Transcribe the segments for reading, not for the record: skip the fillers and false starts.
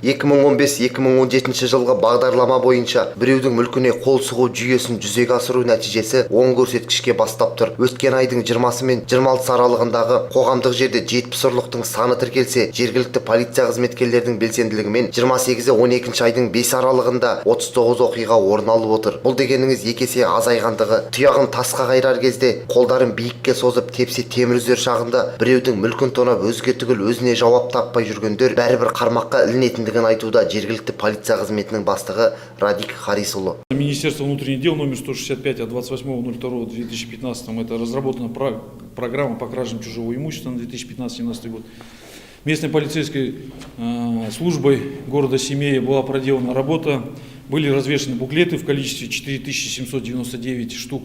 2015-2017 жылғы бағдарлама бойынша біреудің мүлкіне қол сұғу жүйесін жүзеге асыру нәтижесі оң көрсеткішке бастап тұр. Өткен айдың 20 мен 26 аралығындағы қоғамдық жерде 70 ұрлықтың саны тіркелсе, жергілікті полиция қызметкерлерінің белсенділігімен 28-12 айдың 5 аралығында 39 оқиға орын алып отыр. Бұл дегеніңіз екі есе азайғандығы. Тұяғын тасқа қайрар кезде қолдарын биікке созып тепсе темір үзер шағында біреудің мүлкін тонап өзге түгіл өзіне жауап таппай жүргендер бәрібір қармаққа ілінетіндігін айтуда жергілікті полиция қызметінің бастығы Радик Харисұлы. Министерство внутренних дел номер 165 от 28.02.2015 это разработана программа по кражам чужого имущества на 2015-2017 год. Местной полицейской службой города Семея была проделана работа, были развешаны буклеты в количестве 4799 штук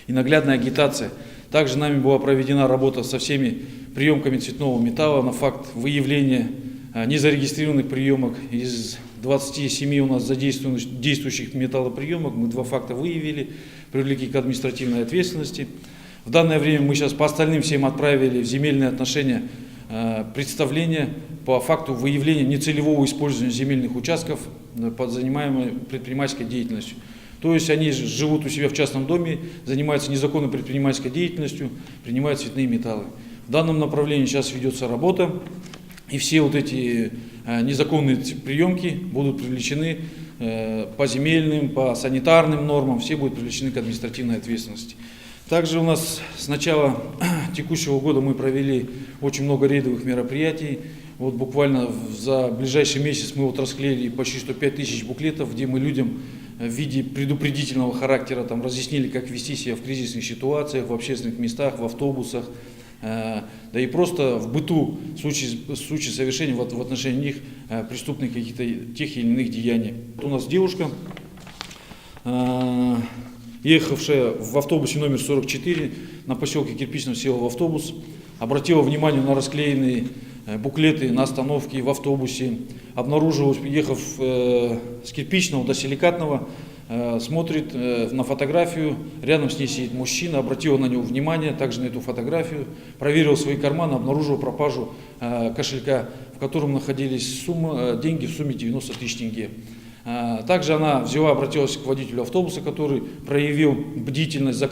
и наглядная агитация. Также нами была проведена работа со всеми приемками цветного металла на факт выявления незарегистрированных приемок. Из 27 у нас задействованных действующих металлоприемок мы 2 факта выявили, привлекли к административной ответственности. В данное время мы сейчас по остальным всем отправили в земельные отношения представления по факту выявления нецелевого использования земельных участков под занимаемой предпринимательской деятельностью. То есть они живут у себя в частном доме, занимаются незаконной предпринимательской деятельностью, принимают цветные металлы. В данном направлении сейчас ведется работа, и все вот эти незаконные приемки будут привлечены по земельным, по санитарным нормам, все будут привлечены к административной ответственности. Также у нас с начала текущего года мы провели очень много рейдовых мероприятий. Вот буквально за ближайший месяц мы вот расклеили почти 105 тысяч буклетов, где мы людям в виде предупредительного характера там разъяснили, как вести себя в кризисных ситуациях, в общественных местах, в автобусах, да и просто в быту в случае совершения в отношении них преступных каких-то тех или иных деяний. У нас девушка, ехавшая в автобусе номер 44 на поселке Кирпичном, села в автобус, обратила внимание на расклеенные буклеты на остановке в автобусе, обнаружилась, ехав с Кирпичного до Силикатного, смотрит на фотографию, рядом с ней сидит мужчина, обратила на него внимание, также на эту фотографию, проверила свои карманы, обнаружила пропажу кошелька, в котором находились деньги в сумме 90 тысяч тенге. Также она обратилась к водителю автобуса, который проявил бдительность,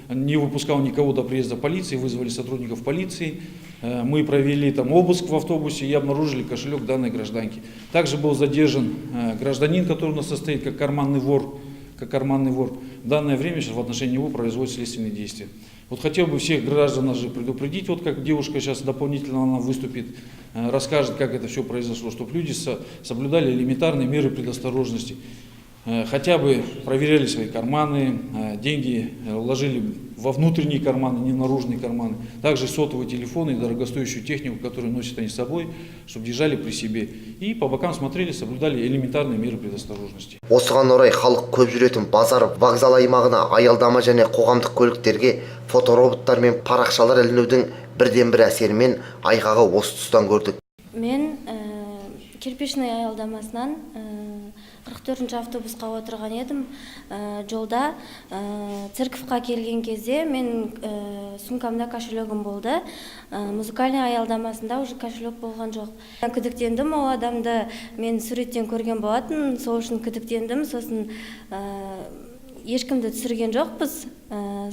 не выпускал никого до приезда полиции, вызвали сотрудников полиции. Мы провели там обыск в автобусе и обнаружили кошелек данной гражданки. Также был задержан гражданин, который у нас состоит как карманный вор. В данное время сейчас в отношении него производят следственные действия. Вот хотел бы всех граждан предупредить, вот как девушка сейчас дополнительно она выступит, расскажет, как это все произошло, чтобы люди соблюдали элементарные меры предосторожности. Хотя бы проверяли свои карманы, деньги ложили во внутренние карманы, не в наружные карманы. Также сотовые телефоны и дорогостоящую технику, которую носят они с собой, чтобы держали при себе. И по бокам смотрели, соблюдали элементарные меры предосторожности. Осыған орай халық көп жүретін базар, вокзал аймағына аялдама және қоғамдық көліктерге фотороботтар мен парақшалар ілінудің бірден-бір әсерімен айғағы осы тұстан көрдік. Мен Кирпичный аялдамасынан 44-ші автобусқа отырған едім. Жолда церковьқа келген кезде мен сумкамда кошелегім болды. Музыкальный аялдамасында уже кошелек болған жоқ. Күдіктендім, ол адамды мен суреттен көрген болатын, сол үшін күдіктендім. Сосын ешкімді түсірген жоқпыз.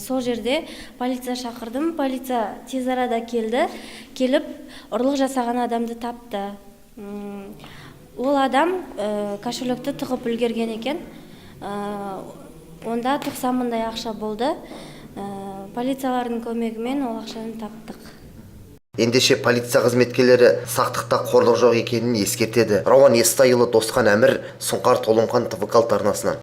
Сол жерде полиция шақырдым. Полиция тез арада келді. Келіп, ұрлық жасаған адамды тапты. Ол адам кошелекті тығып үлгерген екен. Онда 90 мыңдай ақша болды. Полициялардың көмегімен ол ақшаны таптық. Ендеше полиция қызметкерлері сақтықта қорлық жоқ екенін ескертеді. Рауан Естайұлы, Досқан Әмір, Сұңқар Толымхан ТВ арнасынан.